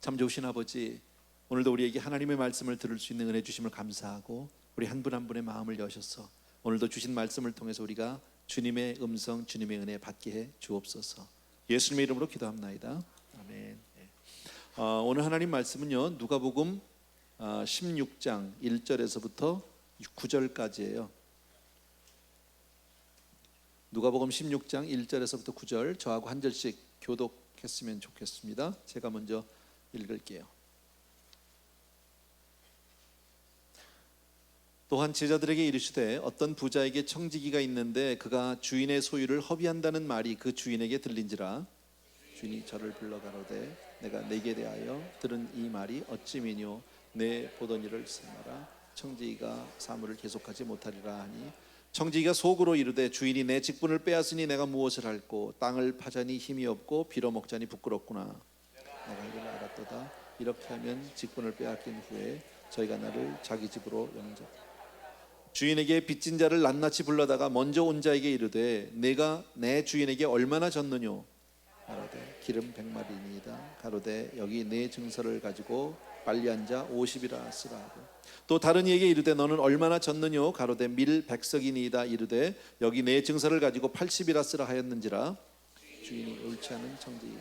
참 좋으신 아버지, 오늘도 우리에게 하나님의 말씀을 들을 수 있는 은혜 주심을 감사하고 우리 한 분 한 분의 마음을 여셔서 오늘도 주신 말씀을 통해서 우리가 주님의 음성, 주님의 은혜 받게 해 주옵소서. 예수님의 이름으로 기도합나이다. 아멘. 오늘 하나님 말씀은요, 누가복음 16장 1절에서부터 9절까지예요. 누가복음 16장 1절에서부터 9절, 저하고 한 절씩 교독했으면 좋겠습니다. 제가 먼저 읽을게요. 또한 제자들에게 이르시되 어떤 부자에게 청지기가 있는데 그가 주인의 소유를 허비한다는 말이 그 주인에게 들린지라. 주인이 저를 불러 가로되 내가 네게 대하여 들은 이 말이 어찌미뇨? 내 보던 일을 삼아라. 청지기가 사물을 계속하지 못하리라 하니, 청지기가 속으로 이르되 주인이 내 직분을 빼앗으니 내가 무엇을 할꼬? 땅을 파자니 힘이 없고 빌어먹자니 부끄럽구나. 내가 이를 알았도다. 이렇게 하면 직분을 빼앗긴 후에 저희가 나를 자기 집으로 영접. 주인에게 빚진 자를 낱낱이 불러다가 먼저 온 자에게 이르되 내가 내 주인에게 얼마나 졌느뇨? 가로되 기름 100마리니이다. 가로되 여기 내 증서를 가지고 빨리 앉아 50이라 쓰라 하고, 또 다른 이에게 이르되 너는 얼마나 졌느뇨? 가로되 밀 100석이니이다. 이르되 여기 내 증서를 가지고 80이라 쓰라 하였는지라. 주인이 옳지 않은 청지기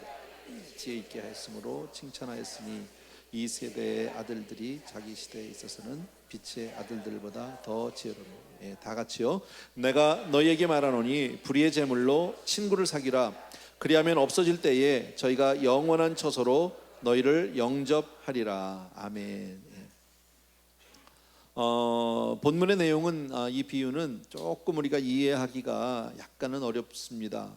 지혜 있게 하였으므로 칭찬하였으니 이 세대의 아들들이 자기 시대에 있어서는 빛의 아들들보다 더 지혜로워. 다 같이요. 내가 너희에게 말하노니 불의의 제물로 친구를 사귀라. 그리하면 없어질 때에 저희가 영원한 처소로 너희를 영접하리라. 아멘. 본문의 내용은, 이 비유는 조금 우리가 이해하기가 약간은 어렵습니다.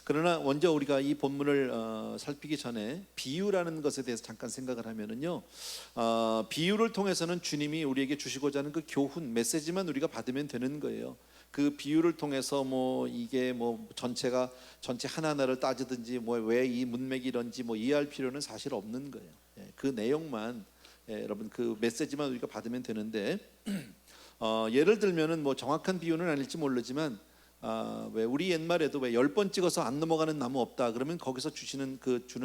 그러나 먼저 우리가 이 본문을 살피기 전에 비유라는 것에 대해서 잠깐 생각을 하면은요, 비유를 통해서는 주님이 우리에게 주시고자 하는 그 교훈, 메시지만 우리가 받으면 되는 거예요. 그 비유를 통해서 이게 전체 하나하나를 따지든지 왜 이 문맥이 이런지 이해할 필요는 사실 없는 거예요. 그 내용만, 여러분 그 메시지만 우리가 받으면 되는데, 예를 들면은 정확한 비유는 아닐지 모르지만, 왜 우리 옛말에도 왜 10번 찍어서 안 넘어가는 나무 없다 그러면 거기서 주는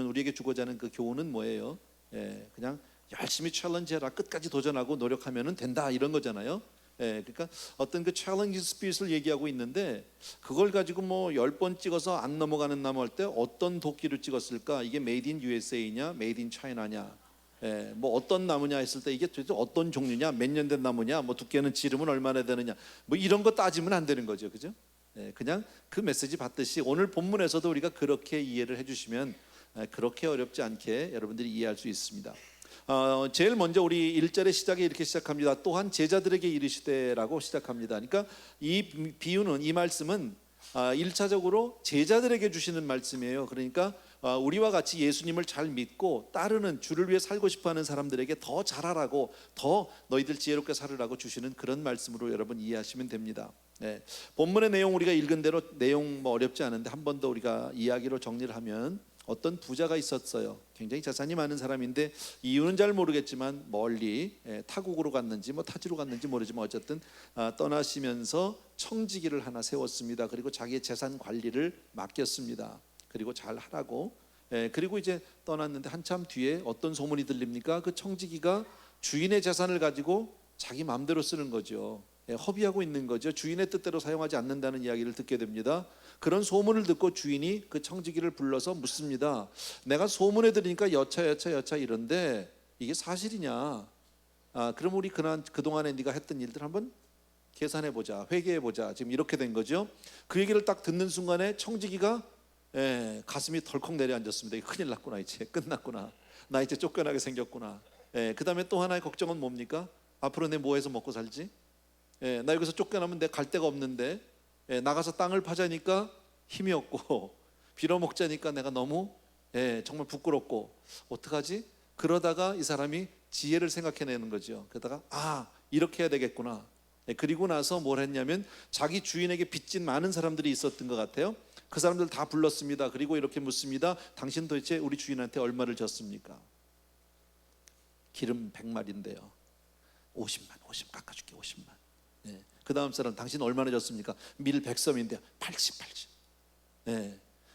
우리에게 주고자 하는 그 교훈은 뭐예요? 그냥 열심히 챌린지해라, 끝까지 도전하고 노력하면은 된다, 이런 거잖아요. 그러니까 어떤 그 챌린지 스피릿을 얘기하고 있는데, 그걸 가지고 10번 찍어서 안 넘어가는 나무 할 때 어떤 도끼를 찍었을까? 이게 메이드 인 USA냐 메이드 인 차이나냐, 어떤 나무냐 했을 때 이게 도대체 어떤 종류냐, 몇 년 된 나무냐, 두께는 지름은 얼마나 되느냐, 이런 거 따지면 안 되는 거죠, 그죠? 그냥 그 메시지 받듯이 오늘 본문에서도 우리가 그렇게 이해를 해주시면 그렇게 어렵지 않게 여러분들이 이해할 수 있습니다. 제일 먼저 우리 1절의 시작에 이렇게 시작합니다. 또한 제자들에게 이르시되라고 시작합니다. 그러니까 이 비유는, 이 말씀은 1차적으로 제자들에게 주시는 말씀이에요. 그러니까 우리와 같이 예수님을 잘 믿고 따르는, 주를 위해 살고 싶어하는 사람들에게 더 잘하라고, 더 너희들 지혜롭게 살으라고 주시는 그런 말씀으로 여러분 이해하시면 됩니다. 본문의 내용 우리가 읽은 대로 내용 어렵지 않은데 한 번 더 우리가 이야기로 정리를 하면, 어떤 부자가 있었어요. 굉장히 재산이 많은 사람인데 이유는 잘 모르겠지만 멀리 타국으로 갔는지 타지로 갔는지 모르지만 어쨌든 떠나시면서 청지기를 하나 세웠습니다. 그리고 자기의 재산 관리를 맡겼습니다. 그리고 잘 하라고. 그리고 이제 떠났는데 한참 뒤에 어떤 소문이 들립니까? 그 청지기가 주인의 재산을 가지고 자기 마음대로 쓰는 거죠. 허비하고 있는 거죠. 주인의 뜻대로 사용하지 않는다는 이야기를 듣게 됩니다. 그런 소문을 듣고 주인이 그 청지기를 불러서 묻습니다. 내가 소문에 들으니까 여차 이런데 이게 사실이냐? 그럼 우리 그동안에 네가 했던 일들 한번 계산해보자, 회개해보자. 지금 이렇게 된 거죠. 그 얘기를 딱 듣는 순간에 청지기가 가슴이 덜컥 내려앉았습니다. 큰일 났구나, 이제 끝났구나, 나 이제 쫓겨나게 생겼구나. 그 다음에 또 하나의 걱정은 뭡니까? 앞으로 내 뭐 해서 먹고 살지? 나 여기서 쫓겨나면 내 갈 데가 없는데, 나가서 땅을 파자니까 힘이 없고 빌어먹자니까 내가 너무 정말 부끄럽고 어떡하지? 그러다가 이 사람이 지혜를 생각해내는 거죠. 그러다가 이렇게 해야 되겠구나. 그리고 나서 뭘 했냐면, 자기 주인에게 빚진 많은 사람들이 있었던 것 같아요. 그 사람들 다 불렀습니다. 그리고 이렇게 묻습니다. 당신 도대체 우리 주인한테 얼마를 줬습니까? 기름 100마리인데요 50 깎아줄게, 50만. 그 다음 사람, 당신 얼마나 줬습니까? 밀 100섬인데 80.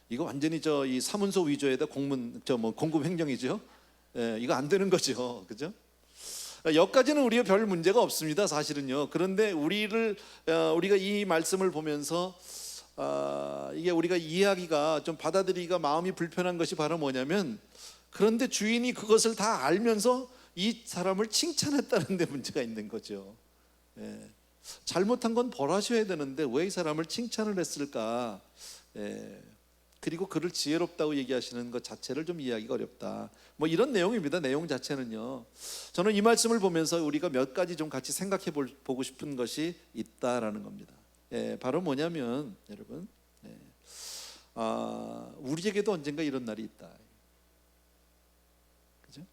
이거 완전히 저 이 사문서 위조에다 공급 횡령이죠. 예, 이거 안 되는 거죠, 그죠? 여기까지는 우리가 별 문제가 없습니다, 사실은요. 그런데 우리가 이 말씀을 보면서 이게 우리가 이해하기가 좀 받아들이기가 마음이 불편한 것이 바로 뭐냐면, 그런데 주인이 그것을 다 알면서 이 사람을 칭찬했다는 데 문제가 있는 거죠. 예. 잘못한 건 벌하셔야 되는데 왜 이 사람을 칭찬을 했을까? 예. 그리고 그를 지혜롭다고 얘기하시는 것 자체를 좀 이해하기가 어렵다. 뭐 이런 내용입니다. 내용 자체는요. 저는 이 말씀을 보면서 우리가 몇 가지 좀 같이 생각해 보고 싶은 것이 있다라는 겁니다. 예, 바로 뭐냐면 여러분, 우리에게도 언젠가 이런 날이 있다. 그죠?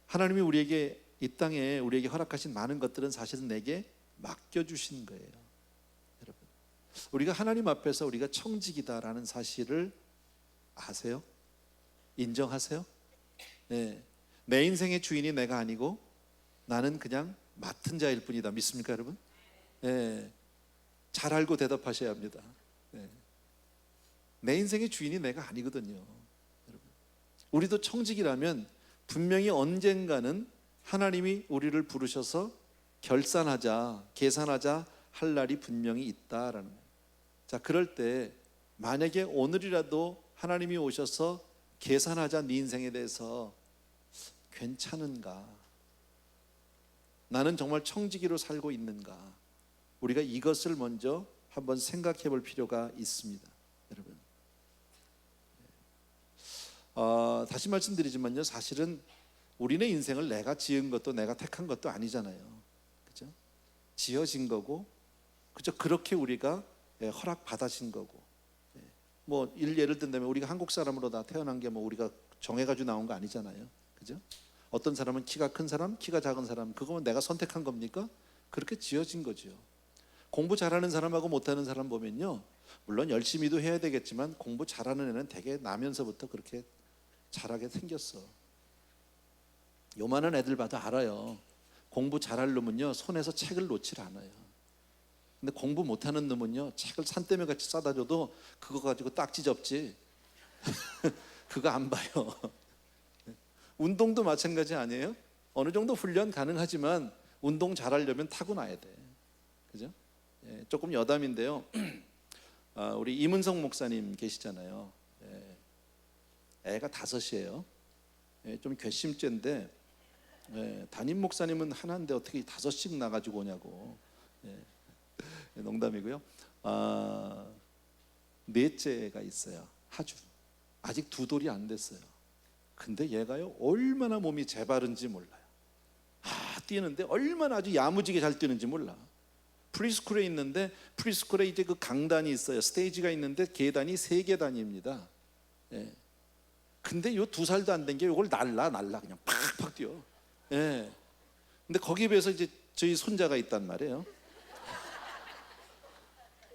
하나님이 우리에게 이 땅에 우리에게 허락하신 많은 것들은 사실은 내게 맡겨주신 거예요. 우리가 하나님 앞에서 우리가 청직이다라는 사실을 아세요? 인정하세요? 네. 내 인생의 주인이 내가 아니고 나는 그냥 맡은 자일 뿐이다. 믿습니까, 여러분? 네. 잘 알고 대답하셔야 합니다. 네. 내 인생의 주인이 내가 아니거든요, 여러분. 우리도 청직이라면 분명히 언젠가는 하나님이 우리를 부르셔서 결산하자, 계산하자 할 날이 분명히 있다라는 거예요. 자, 그럴 때 만약에 오늘이라도 하나님이 오셔서 계산하자, 네 인생에 대해서 괜찮은가? 나는 정말 청지기로 살고 있는가? 우리가 이것을 먼저 한번 생각해 볼 필요가 있습니다, 여러분. 다시 말씀드리지만요, 사실은 우리네 인생을 내가 지은 것도 내가 택한 것도 아니잖아요, 그죠? 지어진 거고, 그죠? 그렇게 우리가 허락 받으신 거고, 뭐 예를 든다면 우리가 한국 사람으로 다 태어난 게 뭐 우리가 정해가지고 나온 거 아니잖아요, 그죠? 어떤 사람은 키가 큰 사람, 키가 작은 사람, 그거는 내가 선택한 겁니까? 그렇게 지어진 거죠. 공부 잘하는 사람하고 못하는 사람 보면요, 물론 열심히도 해야 되겠지만 공부 잘하는 애는 되게 나면서부터 그렇게 잘하게 생겼어. 요만한 애들 봐도 알아요. 공부 잘할 놈은요 손에서 책을 놓질 않아요. 근데 공부 못하는 놈은요 책을 산더미 같이 싸다 줘도 그거 가지고 딱지 접지 그거 안 봐요. 운동도 마찬가지 아니에요? 어느 정도 훈련 가능하지만 운동 잘하려면 타고나야 돼, 그죠? 조금 여담인데요. 우리 이문성 목사님 계시잖아요. 애가 5이에요. 좀 괘씸죄인데 담임 목사님은 하나인데 어떻게 5씩 나가지고 오냐고. 농담이고요. 넷째가 있어요. 하주. 아직 2돌이 안 됐어요. 근데 얘가요 얼마나 몸이 재바른지 몰라요. 뛰는데 얼마나 아주 야무지게 잘 뛰는지 몰라. 프리스쿨에 있는데 프리스쿨에 이제 그 강단이 있어요. 스테이지가 있는데 계단이 3계단입니다. 근데 요 2살도 안 된 게 요걸 날라 그냥 팍팍 뛰어. 근데 거기에 비해서 이제 저희 손자가 있단 말이에요.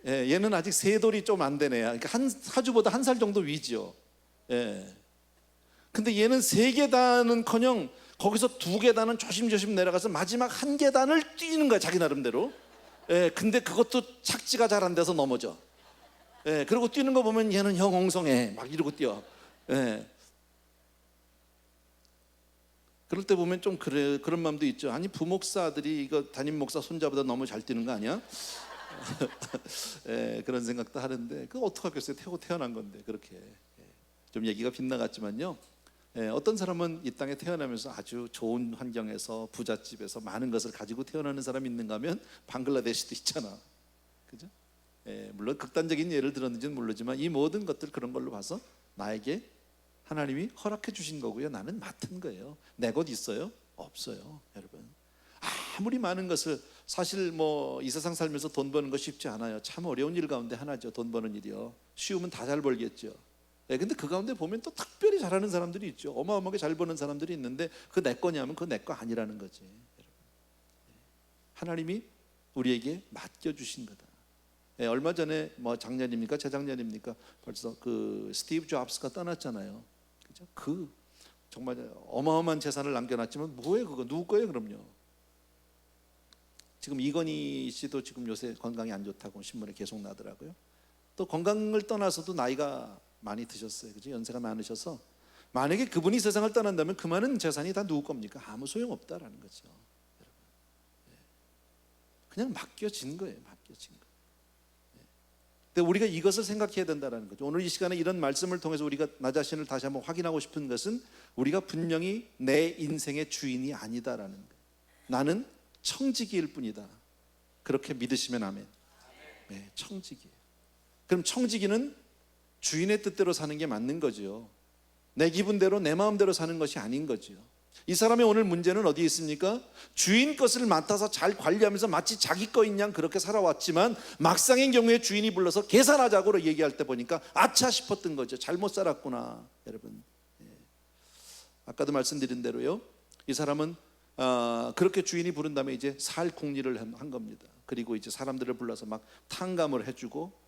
얘는 아직 3돌이 좀 안 되네. 그러니까 하주보다 1살 정도 위죠. 근데 얘는 3계단은커녕 거기서 2계단은 조심조심 내려가서 마지막 1계단을 뛰는 거야, 자기 나름대로. 근데 그것도 착지가 잘 안 돼서 넘어져. 그리고 뛰는 거 보면 얘는 형옹성해 막 이러고 뛰어. 그럴 때 보면 좀 그런 마음도 있죠. 아니 부목사 아들이 이거 담임 목사 손자보다 너무 잘 뛰는 거 아니야? 그런 생각도 하는데 그 어떡하겠어요. 태어난 건데 그렇게. 좀 얘기가 빗나갔지만요, 어떤 사람은 이 땅에 태어나면서 아주 좋은 환경에서 부잣집에서 많은 것을 가지고 태어나는 사람이 있는가 하면 방글라데시도 있잖아, 그죠? 물론 극단적인 예를 들었는지는 모르지만 이 모든 것들 그런 걸로 봐서 나에게 하나님이 허락해 주신 거고요, 나는 맡은 거예요. 내 것 있어요? 없어요, 여러분. 아무리 많은 것을, 사실 뭐 이 세상 살면서 돈 버는 거 쉽지 않아요. 참 어려운 일 가운데 하나죠, 돈 버는 일이요. 쉬우면 다 잘 벌겠죠. 근데 그 가운데 보면 또 특별히 잘하는 사람들이 있죠. 어마어마하게 잘 버는 사람들이 있는데 그 내 거냐면 그 내 거 아니라는 거지, 여러분. 하나님이 우리에게 맡겨주신 거다. 얼마 전에 뭐 작년입니까 재작년입니까 벌써 그 스티브 잡스가 떠났잖아요, 그죠? 그 정말 어마어마한 재산을 남겨놨지만 뭐예요 그거? 누구 거예요 그럼요? 지금 이건희 씨도 지금 요새 건강이 안 좋다고 신문에 계속 나더라고요. 또 건강을 떠나서도 나이가 많이 드셨어요. 그죠? 연세가 많으셔서 만약에 그분이 세상을 떠난다면 그 많은 재산이 다 누구 겁니까? 아무 소용없다라는 거죠. 그냥 맡겨진 거예요. 맡겨진 거. 근데 우리가 이것을 생각해야 된다는 거죠. 오늘 이 시간에 이런 말씀을 통해서 우리가 나 자신을 다시 한번 확인하고 싶은 것은 우리가 분명히 내 인생의 주인이 아니다라는 거예요. 나는 청지기일 뿐이다. 그렇게 믿으시면 아멘. 네, 청지기예요. 그럼 청지기는 주인의 뜻대로 사는 게 맞는 거죠. 내 기분대로 내 마음대로 사는 것이 아닌 거죠. 이 사람의 오늘 문제는 어디에 있습니까? 주인 것을 맡아서 잘 관리하면서 마치 자기 거인 양 그렇게 살아왔지만 막상의 경우에 주인이 불러서 계산하자고 얘기할 때 보니까 아차 싶었던 거죠. 잘못 살았구나. 여러분, 아까도 말씀드린 대로요, 이 사람은 그렇게 주인이 부른 다음에 이제 살 궁리를 한 겁니다. 그리고 이제 사람들을 불러서 막 탕감을 해주고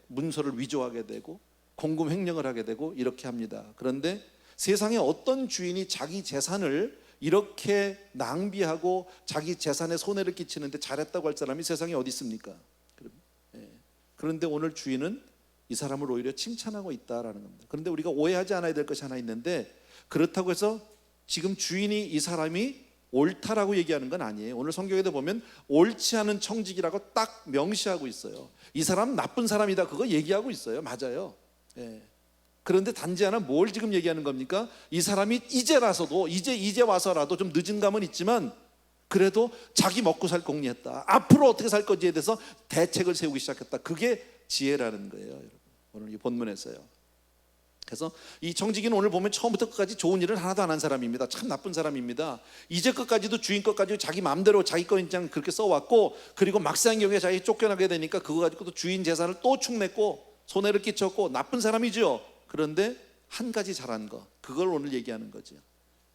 문서를 위조하게 되고 공금 횡령을 하게 되고 이렇게 합니다. 그런데 세상에 어떤 주인이 자기 재산을 이렇게 낭비하고 자기 재산에 손해를 끼치는데 잘했다고 할 사람이 세상에 어디 있습니까? 그런데 오늘 주인은 이 사람을 오히려 칭찬하고 있다라는 겁니다. 그런데 우리가 오해하지 않아야 될 것이 하나 있는데, 그렇다고 해서 지금 주인이 이 사람이 옳다라고 얘기하는 건 아니에요. 오늘 성경에도 보면 옳지 않은 청지기라고 딱 명시하고 있어요. 이 사람 나쁜 사람이다 그거 얘기하고 있어요. 맞아요. 그런데 단지 하나 뭘 지금 얘기하는 겁니까? 이 사람이 이제라서도 이제 와서라도 좀 늦은 감은 있지만 그래도 자기 먹고 살 궁리했다. 앞으로 어떻게 살 건지에 대해서 대책을 세우기 시작했다. 그게 지혜라는 거예요, 여러분. 오늘 이 본문에서요. 그래서 이 청지기는 오늘 보면 처음부터 끝까지 좋은 일을 하나도 안 한 사람입니다. 참 나쁜 사람입니다. 이제 끝까지도 주인 것까지 자기 마음대로 자기 거 인장 그렇게 써왔고, 그리고 막상 경우에 자기 쫓겨나게 되니까 그거 가지고 또 주인 재산을 또 축냈고 손해를 끼쳤고 나쁜 사람이죠. 그런데 한 가지 잘한 거, 그걸 오늘 얘기하는 거죠.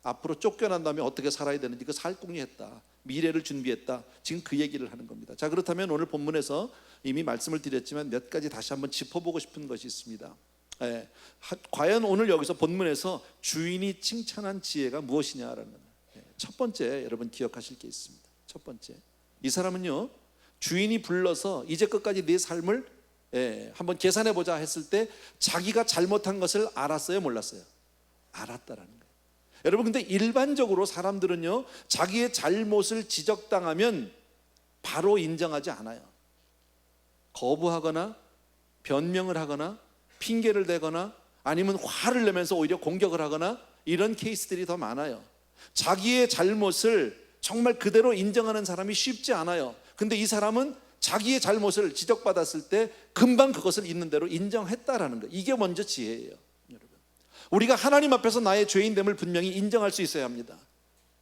앞으로 쫓겨난 다음에 어떻게 살아야 되는지 그 살궁리했다. 미래를 준비했다. 지금 그 얘기를 하는 겁니다. 자, 그렇다면 오늘 본문에서 이미 말씀을 드렸지만 몇 가지 다시 한번 짚어보고 싶은 것이 있습니다. 과연 오늘 여기서 본문에서 주인이 칭찬한 지혜가 무엇이냐라는 거예요. 첫 번째, 여러분 기억하실 게 있습니다. 첫 번째, 이 사람은요, 주인이 불러서 이제 끝까지 네 삶을 한번 계산해보자 했을 때 자기가 잘못한 것을 알았어요, 몰랐어요? 알았다라는 거예요. 여러분, 근데 일반적으로 사람들은요, 자기의 잘못을 지적당하면 바로 인정하지 않아요. 거부하거나 변명을 하거나 핑계를 대거나 아니면 화를 내면서 오히려 공격을 하거나 이런 케이스들이 더 많아요. 자기의 잘못을 정말 그대로 인정하는 사람이 쉽지 않아요. 근데 이 사람은 자기의 잘못을 지적받았을 때 금방 그것을 있는 대로 인정했다라는 거예요. 이게 먼저 지혜예요, 여러분. 우리가 하나님 앞에서 나의 죄인됨을 분명히 인정할 수 있어야 합니다.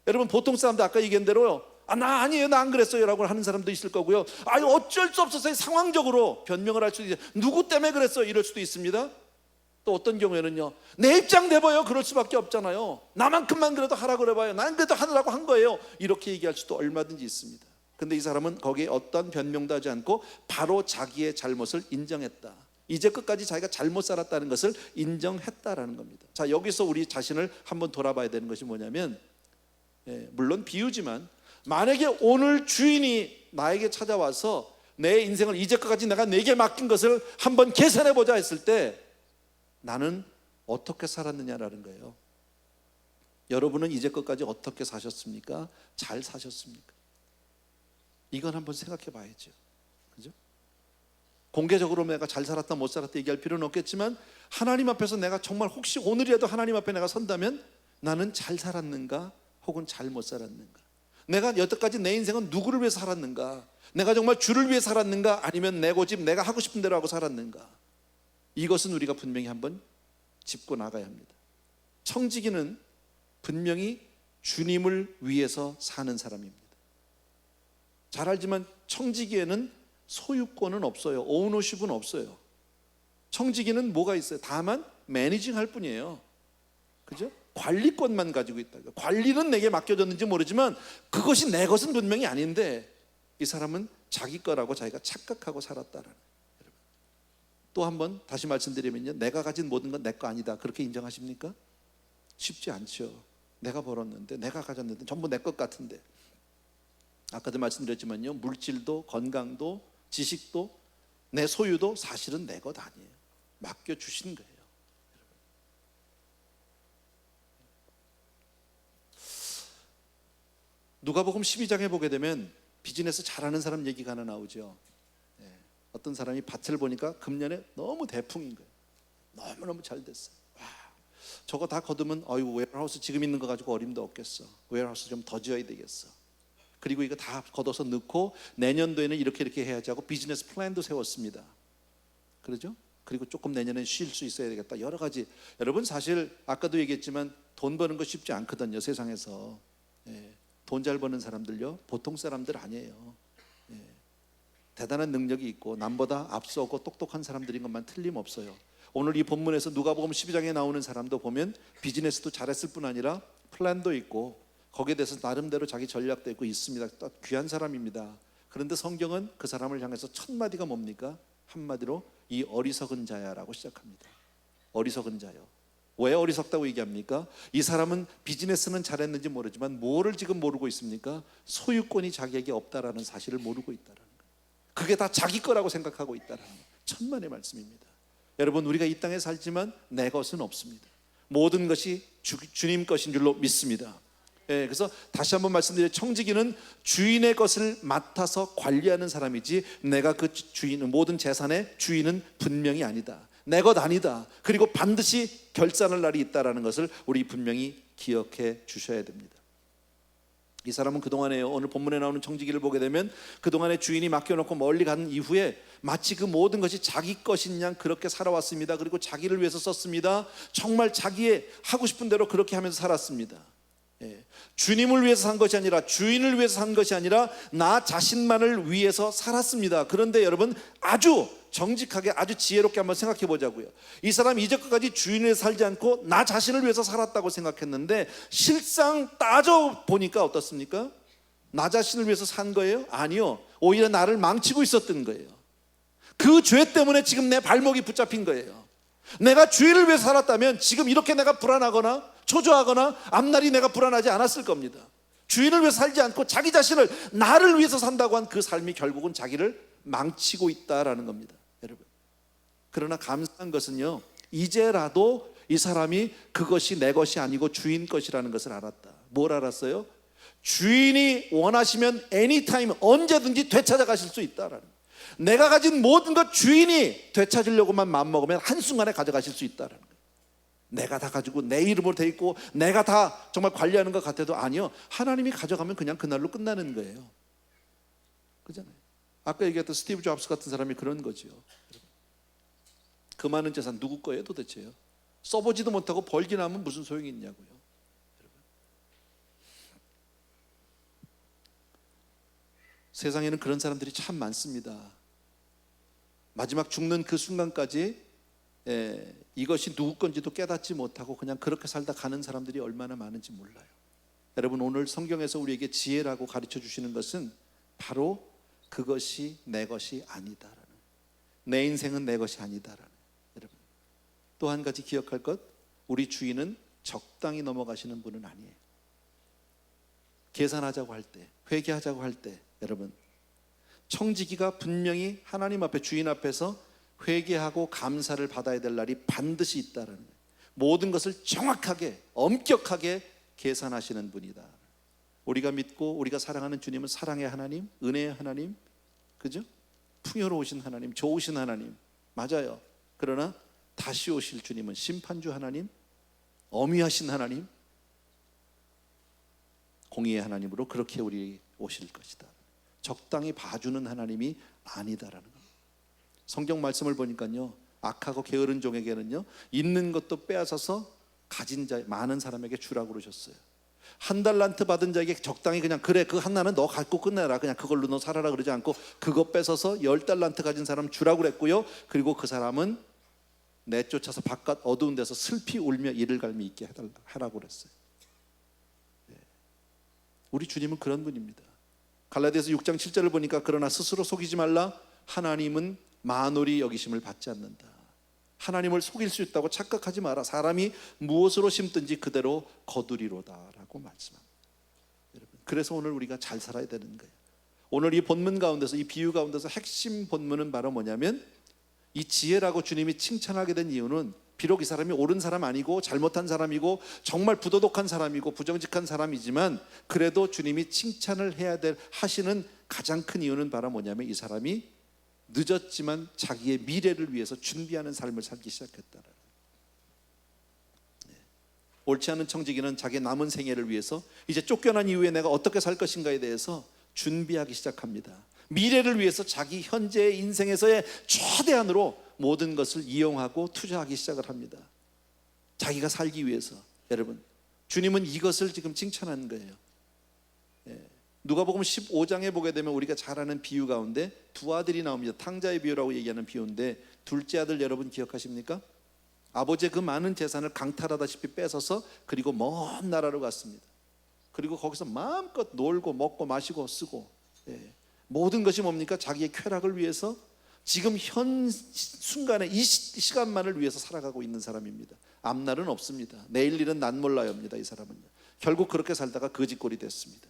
여러분, 보통 사람들 아까 얘기한 대로 나 아니에요, 나 안 그랬어요 라고 하는 사람도 있을 거고요. 어쩔 수 없었어요, 상황적으로 변명을 할 수도 있어요. 누구 때문에 그랬어 이럴 수도 있습니다. 또 어떤 경우에는요, 내 입장 내봐요 그럴 수밖에 없잖아요. 나만큼만 그래도 하라고 그래봐요, 난 그래도 하느라고 한 거예요, 이렇게 얘기할 수도 얼마든지 있습니다. 근데 이 사람은 거기에 어떤 변명도 하지 않고 바로 자기의 잘못을 인정했다. 이제 끝까지 자기가 잘못 살았다는 것을 인정했다라는 겁니다. 자, 여기서 우리 자신을 한번 돌아봐야 되는 것이 뭐냐면, 물론 비유지만 만약에 오늘 주인이 나에게 찾아와서 내 인생을 이제 끝까지 내가 내게 맡긴 것을 한번 계산해보자 했을 때 나는 어떻게 살았느냐라는 거예요. 여러분은 이제 끝까지 어떻게 사셨습니까? 잘 사셨습니까? 이건 한번 생각해 봐야죠. 그죠? 공개적으로 내가 잘 살았다 못 살았다 얘기할 필요는 없겠지만 하나님 앞에서 내가 정말 혹시 오늘이라도 하나님 앞에 내가 선다면 나는 잘 살았는가 혹은 잘 못 살았는가? 내가 여태까지 내 인생은 누구를 위해 살았는가? 내가 정말 주를 위해 살았는가? 아니면 내 고집 내가 하고 싶은 대로 하고 살았는가? 이것은 우리가 분명히 한번 짚고 나가야 합니다. 청지기는 분명히 주님을 위해서 사는 사람입니다. 잘 알지만 청지기에는 소유권은 없어요. 오너십은 없어요. 청지기는 뭐가 있어요? 다만 매니징 할 뿐이에요. 그죠? 관리권만 가지고 있다. 관리는 내게 맡겨졌는지 모르지만 그것이 내 것은 분명히 아닌데 이 사람은 자기 거라고 자기가 착각하고 살았다라는. 또 한번 다시 말씀드리면요, 내가 가진 모든 건 내 거 아니다 그렇게 인정하십니까? 쉽지 않죠. 내가 벌었는데 내가 가졌는데 전부 내 것 같은데. 아까도 말씀드렸지만요, 물질도 건강도 지식도 내 소유도 사실은 내 것 아니에요. 맡겨주신 거예요. 누가복음 12장에 보게 되면 비즈니스 잘하는 사람 얘기가 하나 나오죠. 어떤 사람이 밭을 보니까 금년에 너무 대풍인 거예요. 너무너무 잘 됐어요. 와, 저거 다 거두면 웨어하우스 지금 있는 거 가지고 어림도 없겠어. 웨어하우스 좀 더 지어야 되겠어. 그리고 이거 다 걷어서 넣고 내년도에는 이렇게 해야지 하고 비즈니스 플랜도 세웠습니다. 그러죠? 그리고 조금 내년에 쉴 수 있어야 되겠다. 여러 가지. 여러분 사실 아까도 얘기했지만 돈 버는 거 쉽지 않거든요. 세상에서. 돈 잘 버는 사람들요 보통 사람들 아니에요. 대단한 능력이 있고 남보다 앞서고 똑똑한 사람들인 것만 틀림없어요. 오늘 이 본문에서 누가복음 12장에 나오는 사람도 보면 비즈니스도 잘했을 뿐 아니라 플랜도 있고 거기에 대해서 나름대로 자기 전략도 있고 있습니다. 또 귀한 사람입니다. 그런데 성경은 그 사람을 향해서 첫 마디가 뭡니까? 한마디로 이 어리석은 자야라고 시작합니다. 어리석은 자요. 왜 어리석다고 얘기합니까? 이 사람은 비즈니스는 잘했는지 모르지만 뭐를 지금 모르고 있습니까? 소유권이 자기에게 없다라는 사실을 모르고 있다라는 거예요. 그게 다 자기 거라고 생각하고 있다라는 거예요. 천만의 말씀입니다. 여러분 우리가 이 땅에 살지만 내 것은 없습니다. 모든 것이 주님 것인 줄로 믿습니다. 그래서 다시 한번 말씀드려요. 청지기는 주인의 것을 맡아서 관리하는 사람이지 내가 그 주인, 모든 재산의 주인은 분명히 아니다. 내 것 아니다. 그리고 반드시 결산할 날이 있다는 것을 우리 분명히 기억해 주셔야 됩니다. 이 사람은 그동안에요, 오늘 본문에 나오는 청지기를 보게 되면 그동안에 주인이 맡겨놓고 멀리 간 이후에 마치 그 모든 것이 자기 것인 양 그렇게 살아왔습니다. 그리고 자기를 위해서 썼습니다. 정말 자기의 하고 싶은 대로 그렇게 하면서 살았습니다. 주님을 위해서 산 것이 아니라 주인을 위해서 산 것이 아니라 나 자신만을 위해서 살았습니다. 그런데 여러분 아주 정직하게 아주 지혜롭게 한번 생각해 보자고요. 이 사람이 이제까지 주인을 위해서 살지 않고 나 자신을 위해서 살았다고 생각했는데 실상 따져 보니까 어떻습니까? 나 자신을 위해서 산 거예요? 아니요. 오히려 나를 망치고 있었던 거예요. 그 죄 때문에 지금 내 발목이 붙잡힌 거예요. 내가 주인을 위해서 살았다면 지금 이렇게 내가 불안하거나 초조하거나 앞날이 내가 불안하지 않았을 겁니다. 주인을 위해서 살지 않고 자기 자신을 나를 위해서 산다고 한 그 삶이 결국은 자기를 망치고 있다라는 겁니다. 여러분, 그러나 감사한 것은요, 이제라도 이 사람이 그것이 내 것이 아니고 주인 것이라는 것을 알았다. 뭘 알았어요? 주인이 원하시면 anytime 언제든지 되찾아 가실 수 있다라는 거예요. 내가 가진 모든 것 주인이 되찾으려고만 마음먹으면 한순간에 가져가실 수 있다는 거예요. 내가 다 가지고 내 이름으로 돼 있고 내가 다 정말 관리하는 것 같아도 아니요, 하나님이 가져가면 그냥 그날로 끝나는 거예요. 그잖아요. 아까 얘기했던 스티브 잡스 같은 사람이 그런 거죠. 그 많은 재산 누구 거예요 도대체요? 써보지도 못하고 벌긴 하면 무슨 소용이 있냐고요. 세상에는 그런 사람들이 참 많습니다. 마지막 죽는 그 순간까지 이것이 누구 건지도 깨닫지 못하고 그냥 그렇게 살다 가는 사람들이 얼마나 많은지 몰라요. 여러분, 오늘 성경에서 우리에게 지혜라고 가르쳐 주시는 것은 바로 그것이 내 것이 아니다라는, 내 인생은 내 것이 아니다라는. 여러분, 또 한 가지 기억할 것, 우리 주인은 적당히 넘어가시는 분은 아니에요. 계산하자고 할 때, 회개하자고 할 때, 여러분, 청지기가 분명히 하나님 앞에, 주인 앞에서 회개하고 감사를 받아야 될 날이 반드시 있다라는 거예요. 모든 것을 정확하게, 엄격하게 계산하시는 분이다. 우리가 믿고 우리가 사랑하는 주님은 사랑의 하나님, 은혜의 하나님, 그죠? 풍요로우신 하나님, 좋으신 하나님, 맞아요. 그러나 다시 오실 주님은 심판주 하나님, 엄위하신 하나님, 공의의 하나님으로 그렇게 우리 오실 것이다. 적당히 봐주는 하나님이 아니다라는 겁니다. 성경 말씀을 보니까요, 악하고 게으른 종에게는요, 있는 것도 빼앗아서 가진 자, 많은 사람에게 주라고 그러셨어요. 한 달란트 받은 자에게 적당히 그냥 그래, 그 하나는 너 갖고 끝내라, 그냥 그걸로 너 살아라 그러지 않고 그거 뺏어서 10달란트 가진 사람 주라고 그랬고요. 그리고 그 사람은 내쫓아서 바깥 어두운 데서 슬피 울며 이를 갈미 있게 하라고 그랬어요. 우리 주님은 그런 분입니다. 갈라디아서 6장 7절을 보니까 그러나 스스로 속이지 말라, 하나님은 만홀히 여기심을 받지 않는다. 하나님을 속일 수 있다고 착각하지 마라. 사람이 무엇으로 심든지 그대로 거두리로다 라고 말씀합니다. 여러분, 그래서 오늘 우리가 잘 살아야 되는 거예요. 오늘 이 본문 가운데서, 이 비유 가운데서 핵심 본문은 바로 뭐냐면, 이 지혜라고 주님이 칭찬하게 된 이유는 비록 이 사람이 옳은 사람 아니고 잘못한 사람이고 정말 부도덕한 사람이고 부정직한 사람이지만, 그래도 주님이 칭찬을 하시는 가장 큰 이유는 바로 뭐냐면, 이 사람이 늦었지만 자기의 미래를 위해서 준비하는 삶을 살기 시작했다는. 옳지 않은 청지기는 자기의 남은 생애를 위해서 이제 쫓겨난 이후에 내가 어떻게 살 것인가에 대해서 준비하기 시작합니다. 미래를 위해서 자기 현재의 인생에서의 최대한으로 모든 것을 이용하고 투자하기 시작을 합니다. 자기가 살기 위해서. 여러분, 주님은 이것을 지금 칭찬하는 거예요. 누가복음 15장에 보게 되면 우리가 잘 아는 비유 가운데 두 아들이 나옵니다. 탕자의 비유라고 얘기하는 비유인데, 둘째 아들 여러분 기억하십니까? 아버지의 그 많은 재산을 강탈하다시피 뺏어서 그리고 먼 나라로 갔습니다. 그리고 거기서 마음껏 놀고 먹고 마시고 쓰고, 모든 것이 뭡니까? 자기의 쾌락을 위해서 지금 현 순간에 이 시간만을 위해서 살아가고 있는 사람입니다. 앞날은 없습니다. 내일 일은 난 몰라요입니다. 이 사람은요. 결국 그렇게 살다가 거지꼴이 됐습니다.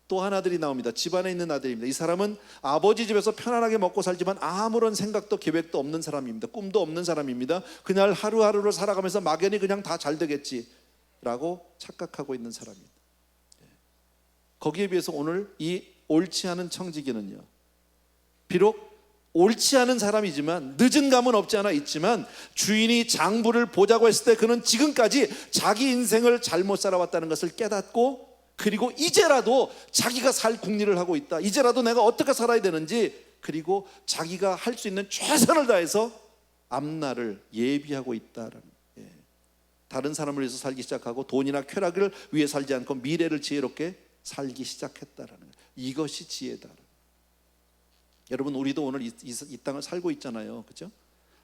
또 한 아들이 나옵니다. 집안에 있는 아들입니다. 이 사람은 아버지 집에서 편안하게 먹고 살지만 아무런 생각도 계획도 없는 사람입니다. 꿈도 없는 사람입니다. 그날 하루하루를 살아가면서 막연히 그냥 다 잘 되겠지라고 착각하고 있는 사람입니다. 거기에 비해서 오늘 이 옳지 않은 청지기는요, 비록 옳지 않은 사람이지만, 늦은 감은 없지 않아 있지만, 주인이 장부를 보자고 했을 때 그는 지금까지 자기 인생을 잘못 살아왔다는 것을 깨닫고, 그리고 이제라도 자기가 살 궁리를 하고 있다, 이제라도 내가 어떻게 살아야 되는지, 그리고 자기가 할 수 있는 최선을 다해서 앞날을 예비하고 있다라는, 다른 사람을 위해서 살기 시작하고 돈이나 쾌락을 위해 살지 않고 미래를 지혜롭게 살기 시작했다라는 거예요. 이것이 지혜다. 여러분, 우리도 오늘 이 땅을 살고 있잖아요. 그렇죠?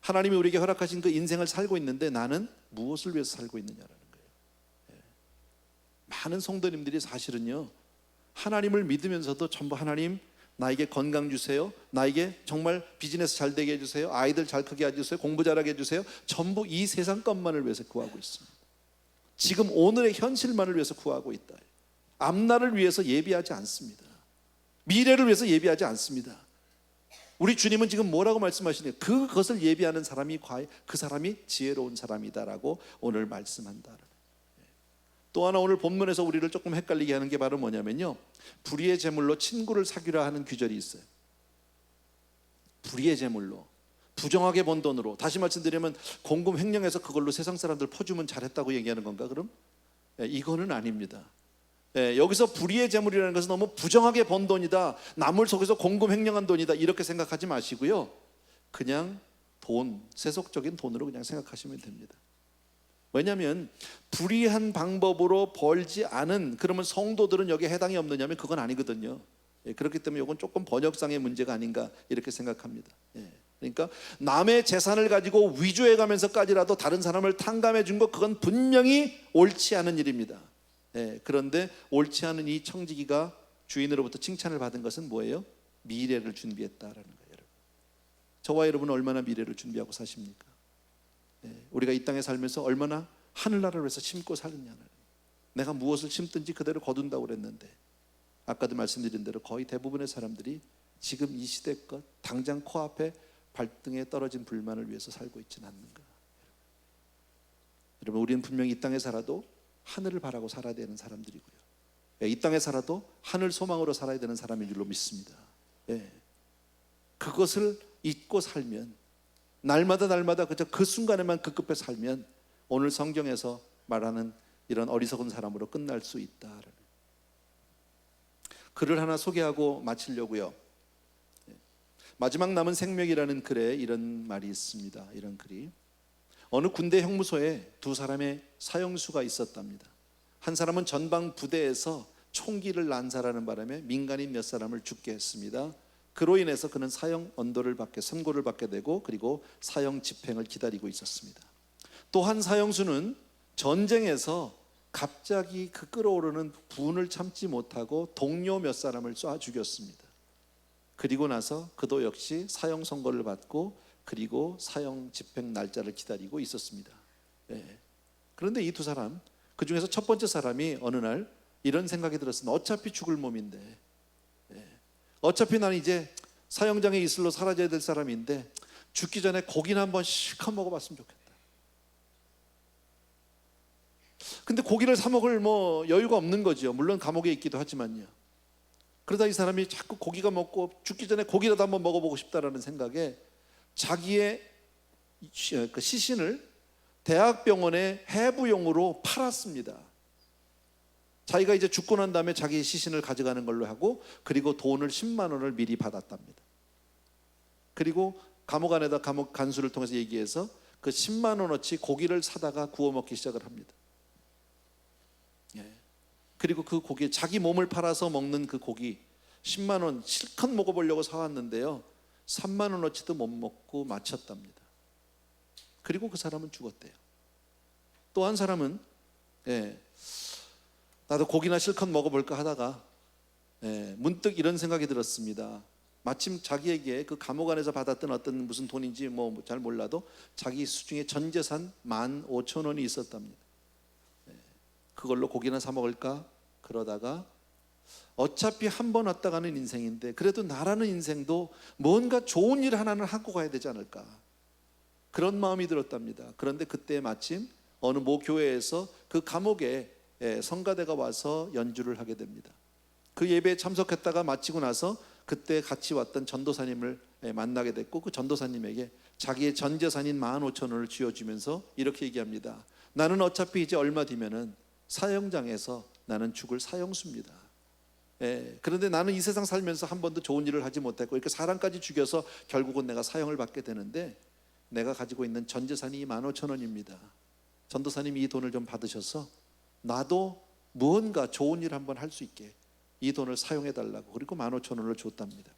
하나님이 우리에게 허락하신 그 인생을 살고 있는데 나는 무엇을 위해서 살고 있느냐라는 거예요. 많은 성도님들이 사실은요, 하나님을 믿으면서도 전부 하나님 나에게 건강 주세요, 나에게 정말 비즈니스 잘 되게 해주세요, 아이들 잘 크게 해주세요, 공부 잘하게 해주세요, 전부 이 세상 것만을 위해서 구하고 있습니다. 지금 오늘의 현실만을 위해서 구하고 있다. 앞날을 위해서 예비하지 않습니다. 미래를 위해서 예비하지 않습니다. 우리 주님은 지금 뭐라고 말씀하시냐, 그것을 예비하는 사람이 그 사람이 지혜로운 사람이다라고 오늘 말씀한다. 또 하나 오늘 본문에서 우리를 조금 헷갈리게 하는 게 바로 뭐냐면요, 불의의 제물로 친구를 사귀라 하는 규절이 있어요. 불의의 제물로, 부정하게 번 돈으로, 다시 말씀드리면 공금 횡령해서 그걸로 세상 사람들 퍼주면 잘했다고 얘기하는 건가 그럼? 이거는 아닙니다. 여기서 불의의 제물이라는 것은 너무 부정하게 번 돈이다, 남을 속여서 공금 횡령한 돈이다, 이렇게 생각하지 마시고요, 그냥 돈, 세속적인 돈으로 그냥 생각하시면 됩니다. 왜냐하면 불의한 방법으로 벌지 않은, 그러면 성도들은 여기에 해당이 없느냐면 그건 아니거든요. 그렇기 때문에 이건 조금 번역상의 문제가 아닌가 이렇게 생각합니다. 그러니까 남의 재산을 가지고 위조해 가면서까지라도 다른 사람을 탕감해 준 것, 그건 분명히 옳지 않은 일입니다. 그런데 옳지 않은 이 청지기가 주인으로부터 칭찬을 받은 것은 뭐예요? 미래를 준비했다라는 거예요. 저와 여러분은 얼마나 미래를 준비하고 사십니까? 우리가 이 땅에 살면서 얼마나 하늘나라를 위해서 심고 사느냐는, 내가 무엇을 심든지 그대로 거둔다고 그랬는데, 아까도 말씀드린 대로 거의 대부분의 사람들이 지금 이 시대 것, 당장 코앞에 발등에 떨어진 불만을 위해서 살고 있지는 않는가. 여러분, 우리는 분명히 이 땅에 살아도 하늘을 바라고 살아야 되는 사람들이고요, 이 땅에 살아도 하늘 소망으로 살아야 되는 사람인 줄로 믿습니다. 그것을 잊고 살면, 날마다 그저 그 순간에만 급급해 살면 오늘 성경에서 말하는 이런 어리석은 사람으로 끝날 수 있다. 글을 하나 소개하고 마치려고요. 마지막 남은 생명이라는 글에 이런 말이 있습니다. 이런 글이, 어느 군대 형무소에 두 사람의 사형수가 있었답니다. 한 사람은 전방 부대에서 총기를 난사라는 바람에 민간인 몇 사람을 죽게 했습니다. 그로 인해서 그는 사형 선고를 받게 되고, 그리고 사형 집행을 기다리고 있었습니다. 또 한 사형수는 전쟁에서 갑자기 그 끓어오르는 분을 참지 못하고 동료 몇 사람을 쏴 죽였습니다. 그리고 나서 그도 역시 사형 선고를 받고, 그리고 사형 집행 날짜를 기다리고 있었습니다. 그런데 이 두 사람, 그 중에서 첫 번째 사람이 어느 날 이런 생각이 들었습니다. 어차피 죽을 몸인데, 어차피 나는 이제 사형장의 이슬로 사라져야 될 사람인데 죽기 전에 고기나 한번 실컷 먹어봤으면 좋겠다. 근데 고기를 사 먹을 여유가 없는 거죠. 물론 감옥에 있기도 하지만요. 그러다 이 사람이 자꾸 고기가 먹고 죽기 전에 고기라도 한번 먹어보고 싶다라는 생각에 자기의 그 시신을 대학병원의 해부용으로 팔았습니다. 자기가 이제 죽고 난 다음에 자기 시신을 가져가는 걸로 하고, 그리고 돈을 10만 원을 미리 받았답니다. 그리고 감옥 안에다 감옥 간수를 통해서 얘기해서 그 10만 원어치 고기를 사다가 구워 먹기 시작을 합니다. 그리고 그 고기, 자기 몸을 팔아서 먹는 그 고기 10만 원 실컷 먹어보려고 사왔는데요, 3만 원어치도 못 먹고 마쳤답니다. 그리고 그 사람은 죽었대요. 또 한 사람은 나도 고기나 실컷 먹어볼까 하다가 문득 이런 생각이 들었습니다. 마침 자기에게 그 감옥 안에서 받았던 어떤 무슨 돈인지 잘 몰라도 자기 수중에 전 재산 15,000원이 있었답니다. 그걸로 고기나 사 먹을까 그러다가 어차피 한 번 왔다 가는 인생인데 그래도 나라는 인생도 뭔가 좋은 일 하나는 하고 가야 되지 않을까, 그런 마음이 들었답니다. 그런데 그때 마침 어느 모 교회에서 그 감옥에 성가대가 와서 연주를 하게 됩니다. 그 예배에 참석했다가 마치고 나서 그때 같이 왔던 전도사님을 만나게 됐고, 그 전도사님에게 자기의 전 재산인 15,000원을 쥐어주면서 이렇게 얘기합니다. 나는 어차피 이제 얼마 뒤면은 사형장에서 나는 죽을 사형수입니다. 그런데 나는 이 세상 살면서 한 번도 좋은 일을 하지 못했고 이렇게 사람까지 죽여서 결국은 내가 사형을 받게 되는데 내가 가지고 있는 전 재산이 15,000원입니다. 전도사님이 이 돈을 좀 받으셔서 나도 무언가 좋은 일 한번 할 수 있게 이 돈을 사용해 달라고, 그리고 15,000원을 줬답니다.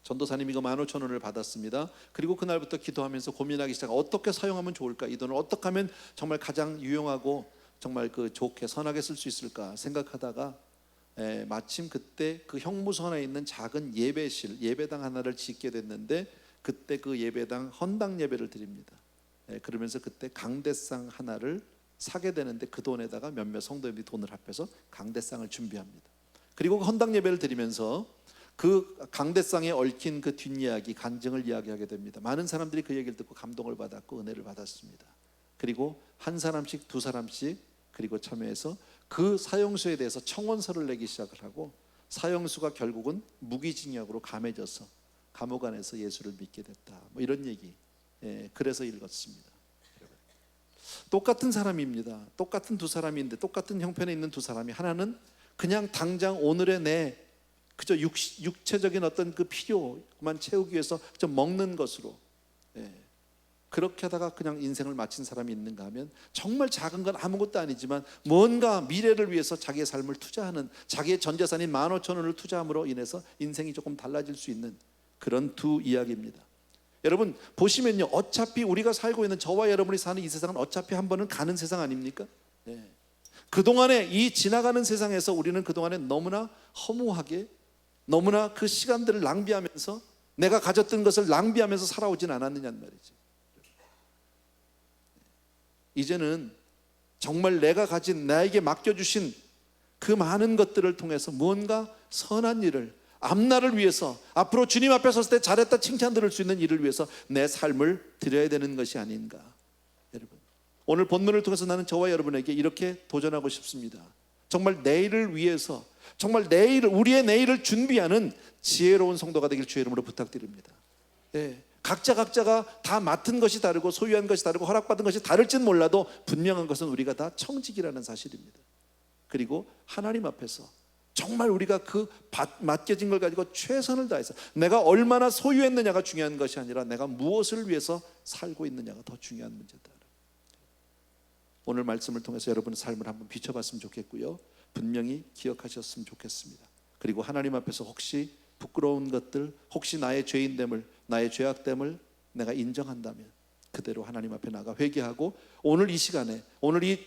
전도사님이 그 15,000원을 받았습니다. 그리고 그날부터 기도하면서 고민하기 시작. 어떻게 사용하면 좋을까? 이 돈을 어떻게 하면 정말 가장 유용하고 정말 좋게 선하게 쓸 수 있을까 생각하다가 마침 그때 그 형무소 안에 있는 작은 예배실, 예배당 하나를 짓게 됐는데 그때 그 예배당 헌당 예배를 드립니다. 그러면서 그때 강대상 하나를 사게 되는데 그 돈에다가 몇몇 성도님들이 돈을 합해서 강대상을 준비합니다. 그리고 그 헌당 예배를 드리면서 그 강대상에 얽힌 그 뒷이야기, 간증을 이야기하게 됩니다. 많은 사람들이 그 얘기를 듣고 감동을 받았고 은혜를 받았습니다. 그리고 한 사람씩 두 사람씩 그리고 참여해서 그 사형수에 대해서 청원서를 내기 시작을 하고, 사형수가 결국은 무기징역으로 감해져서 감옥 안에서 예수를 믿게 됐다, 이런 얘기. 그래서 읽었습니다. 똑같은 사람입니다. 똑같은 두 사람인데 똑같은 형편에 있는 두 사람이, 하나는 그냥 당장 오늘의 내 그저 육체적인 어떤 그 필요만 채우기 위해서 좀 먹는 것으로 그렇게 하다가 그냥 인생을 마친 사람이 있는가 하면, 정말 작은 건 아무것도 아니지만 뭔가 미래를 위해서 자기의 삶을 투자하는, 자기의 전 재산인 15,000원을 투자함으로 인해서 인생이 조금 달라질 수 있는 그런 두 이야기입니다. 여러분 보시면요, 어차피 우리가 살고 있는, 저와 여러분이 사는 이 세상은 어차피 한 번은 가는 세상 아닙니까? 그동안에 이 지나가는 세상에서 우리는 그동안에 너무나 허무하게, 너무나 그 시간들을 낭비하면서 내가 가졌던 것을 낭비하면서 살아오진 않았느냐는 말이죠. 이제는 정말 내가 가진, 나에게 맡겨주신 그 많은 것들을 통해서 무언가 선한 일을, 앞날을 위해서, 앞으로 주님 앞에 섰을 때 잘했다 칭찬 들을 수 있는 일을 위해서 내 삶을 드려야 되는 것이 아닌가. 여러분, 오늘 본문을 통해서 나는 저와 여러분에게 이렇게 도전하고 싶습니다. 정말 내일을 위해서, 정말 우리의 내일을 준비하는 지혜로운 성도가 되길 주의 이름으로 부탁드립니다. 각자가 다 맡은 것이 다르고 소유한 것이 다르고 허락받은 것이 다를지는 몰라도 분명한 것은 우리가 다 청직이라는 사실입니다. 그리고 하나님 앞에서 정말 우리가 그 맡겨진 걸 가지고 최선을 다해서, 내가 얼마나 소유했느냐가 중요한 것이 아니라 내가 무엇을 위해서 살고 있느냐가 더 중요한 문제다. 오늘 말씀을 통해서 여러분의 삶을 한번 비춰봤으면 좋겠고요, 분명히 기억하셨으면 좋겠습니다. 그리고 하나님 앞에서 혹시 부끄러운 것들, 혹시 나의 죄인됨을, 나의 죄악됨을 내가 인정한다면 그대로 하나님 앞에 나가 회개하고, 오늘 이 시간에, 오늘 이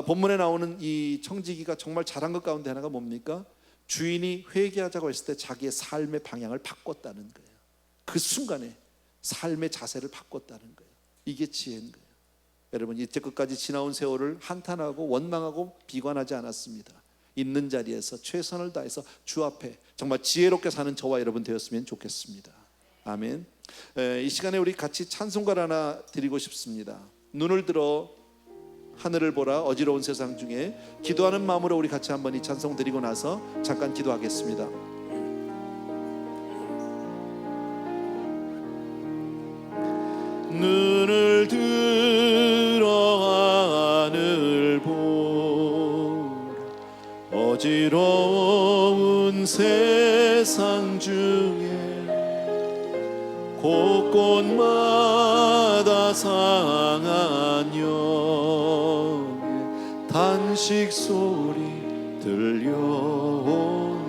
본문에 나오는 이 청지기가 정말 잘한 것 가운데 하나가 뭡니까? 주인이 회개하자고 했을 때 자기의 삶의 방향을 바꿨다는 거예요. 그 순간에 삶의 자세를 바꿨다는 거예요. 이게 지혜인 거예요. 여러분, 이때까지 지나온 세월을 한탄하고 원망하고 비관하지 않았습니다. 있는 자리에서 최선을 다해서 주 앞에 정말 지혜롭게 사는 저와 여러분 되었으면 좋겠습니다. 아멘. 이 시간에 우리 같이 찬송가를 하나 드리고 싶습니다. 눈을 들어 하늘을 보라 어지러운 세상 중에, 기도하는 마음으로 우리 같이 한번 이 찬송 드리고 나서 잠깐 기도하겠습니다. 눈을 들어 하늘 보라 어지러운 세상 중에, 곳곳마다 상한 영의 단식 소리 들려온다.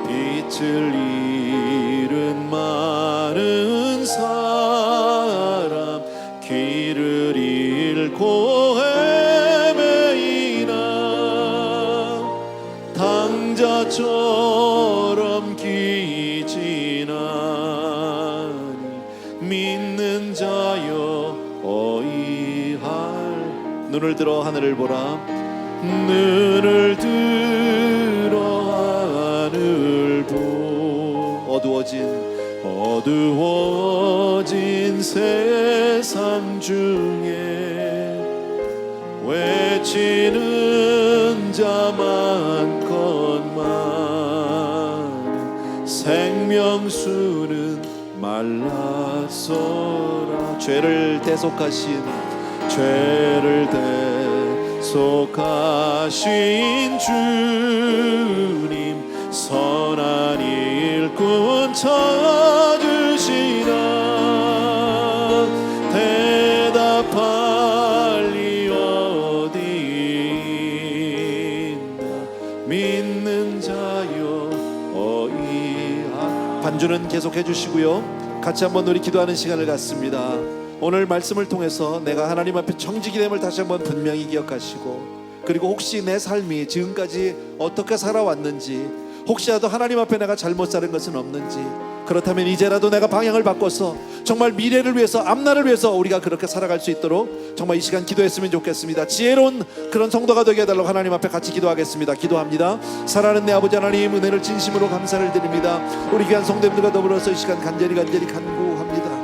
빛을 잃은 많은 사람, 길을 잃고 헤매이나 당자처럼 믿는 자여 어이할. 눈을 들어 하늘을 보라. 눈을 들어 하늘 보. 어두워진 세상 중에 외치는 자 많건만 생명수는 말랐어라. 죄를 대속하신 주님, 선한 일꾼 찾으시라. 대답할 리 어디 있나. 믿는 자여 어이하. 반주는 계속해 주시고요, 같이 한번 우리 기도하는 시간을 갖습니다. 오늘 말씀을 통해서 내가 하나님 앞에 청지기 됨을 다시 한번 분명히 기억하시고, 그리고 혹시 내 삶이 지금까지 어떻게 살아왔는지, 혹시라도 하나님 앞에 내가 잘못 사는 것은 없는지, 그렇다면 이제라도 내가 방향을 바꿔서 정말 미래를 위해서, 앞날을 위해서 우리가 그렇게 살아갈 수 있도록 정말 이 시간 기도했으면 좋겠습니다. 지혜로운 그런 성도가 되게 해달라고 하나님 앞에 같이 기도하겠습니다. 기도합니다. 사랑하는 내 아버지 하나님, 은혜를 진심으로 감사를 드립니다. 우리 귀한 성도님들과 더불어서 이 시간 간절히 간구합니다.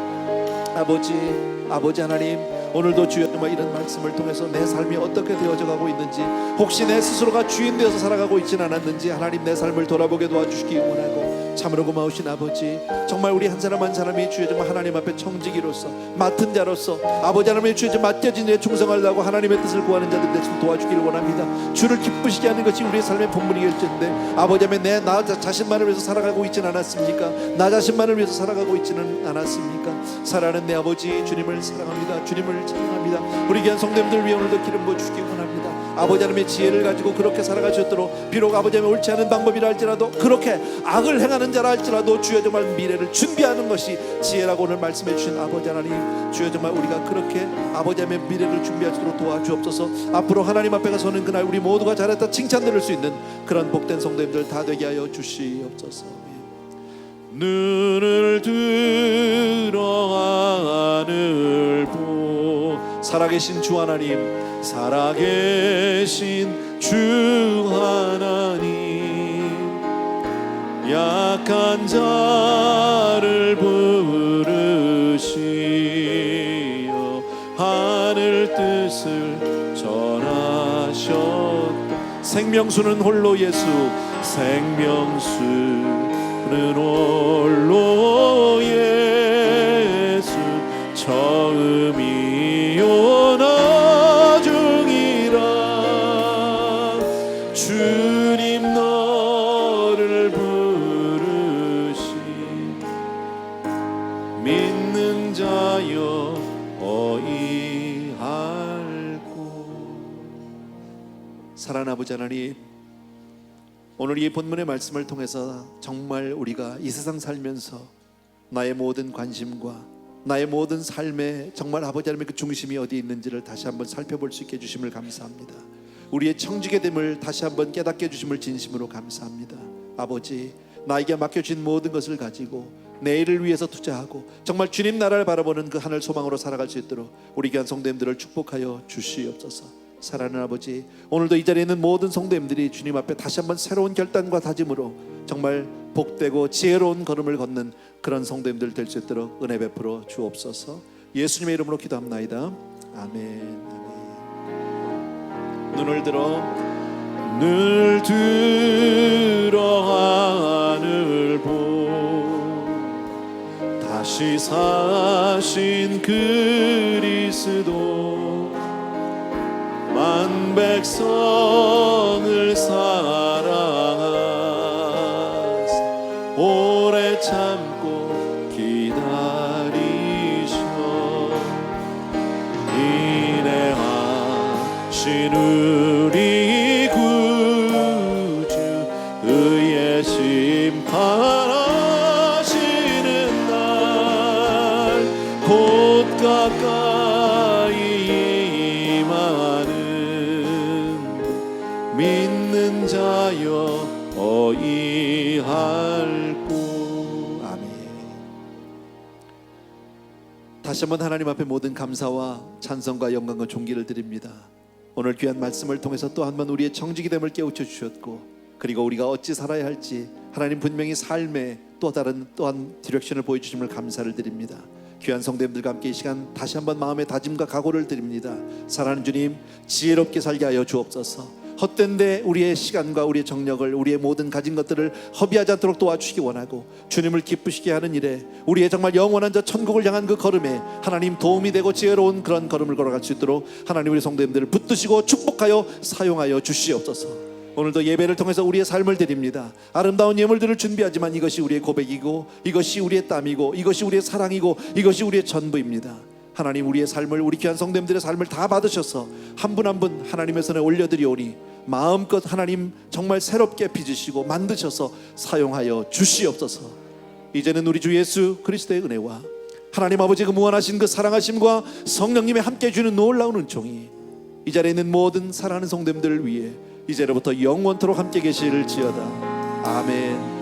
아버지 하나님, 오늘도 주여 정말 이런 말씀을 통해서 내 삶이 어떻게 되어져 가고 있는지, 혹시 내 스스로가 주인 되어서 살아가고 있지는 않았는지 하나님 내 삶을 돌아보게 도와주시기 원하고, 참으로 고마우신 아버지, 정말 우리 한 사람 한 사람이 주여 정말 하나님 앞에 청지기로서, 맡은 자로서 아버지 하나님의 주여 맡겨진 일에 충성하려고 하나님의 뜻을 구하는 자들 되시면 도와주기를 원합니다. 주를 기쁘시게 하는 것이 우리의 삶의 본분이길 텐데, 아버지 하나님, 나 자신만을 위해서 살아가고 있지는 않았습니까? 나 자신만을 위해서 살아가고 있지는 않았습니까? 사랑하는 내 아버지, 주님을 사랑합니다. 주님을 찬양합니다. 우리 귀한 성도님들 위해 오늘도 기름 부어주시기 원합니다. 아버지 하나님의 지혜를 가지고 그렇게 살아가셨도록, 비록 아버지 하나님 옳지 않은 방법이라 할지라도, 그렇게 악을 행하는 자라 할지라도 주여 정말 미래를 준비하는 것이 지혜라고 오늘 말씀해 주신 아버지 하나님, 주여 정말 우리가 그렇게 아버지 하나님의 미래를 준비할 수 있도록 도와주옵소서. 앞으로 하나님 앞에 가서는 그날 우리 모두가 잘했다 칭찬 들을 수 있는 그런 복된 성도님들 다 되게 하여 주시옵소서. 눈을 들어 하늘 보. 살아계신 주 하나님, 살아계신 주 하나님, 약한 자를 부르시어 하늘 뜻을 전하셨다. 생명수는 홀로 예수, 생명수는 홀로 예수, 처음이요 나중이라. 주님 너를 부르시, 믿는 자여 어이할고. 사랑하는 아버지 하나님, 오늘 이 본문의 말씀을 통해서 정말 우리가 이 세상 살면서 나의 모든 관심과 나의 모든 삶에 정말 아버지 하나님의 그 중심이 어디 있는지를 다시 한번 살펴볼 수 있게 해주심을 감사합니다. 우리의 청지게 됨을 다시 한번 깨닫게 해주심을 진심으로 감사합니다. 아버지, 나에게 맡겨진 모든 것을 가지고 내일을 위해서 투자하고 정말 주님 나라를 바라보는 그 하늘 소망으로 살아갈 수 있도록 우리 귀한 성도님들을 축복하여 주시옵소서. 사랑하는 아버지, 오늘도 이 자리에 있는 모든 성도님들이 주님 앞에 다시 한번 새로운 결단과 다짐으로 정말 복되고 지혜로운 걸음을 걷는 그런 성도님들 될 수 있도록 은혜 베풀어 주옵소서. 예수님의 이름으로 기도합나이다. 아멘. 눈을 들어 하늘 보 다시 사신 그리스도 만 백성을 사랑하사 오래 참고 기다리셔 인내하신 우리 구주 의의 심판하시는 날 곧 가까이 임하는 믿는 자여 어이할꼬. 아멘. 다시 한번 하나님 앞에 모든 감사와 찬송과 영광과 존귀를 드립니다. 오늘 귀한 말씀을 통해서 또 한 번 우리의 정직이됨을 깨우쳐 주셨고, 그리고 우리가 어찌 살아야 할지 하나님 분명히 삶의 또한 디렉션을 보여주심을 감사를 드립니다. 귀한 성도님들과 함께 이 시간 다시 한번 마음의 다짐과 각오를 드립니다. 사랑하는 주님, 지혜롭게 살게 하여 주옵소서. 헛된 데 우리의 시간과 우리의 정력을, 우리의 모든 가진 것들을 허비하지 않도록 도와주시기 원하고, 주님을 기쁘시게 하는 일에 우리의 정말 영원한 저 천국을 향한 그 걸음에 하나님 도움이 되고 지혜로운 그런 걸음을 걸어갈 수 있도록 하나님 우리 성도님들을 붙드시고 축복하여 사용하여 주시옵소서. 오늘도 예배를 통해서 우리의 삶을 드립니다. 아름다운 예물들을 준비하지만 이것이 우리의 고백이고, 이것이 우리의 땀이고, 이것이 우리의 사랑이고, 이것이 우리의 전부입니다. 하나님, 우리의 삶을, 우리 귀한 성도님들의 삶을 다 받으셔서 한 분 한 분 하나님의 손에 올려드리오니 마음껏 하나님 정말 새롭게 빚으시고 만드셔서 사용하여 주시옵소서. 이제는 우리 주 예수 그리스도의 은혜와 하나님 아버지 그 무한하신 그 사랑하심과 성령님의 함께 해주는 놀라운 은총이 이 자리에 있는 모든 사랑하는 성도님들을 위해 이제로부터 영원토록 함께 계실지어다. 아멘.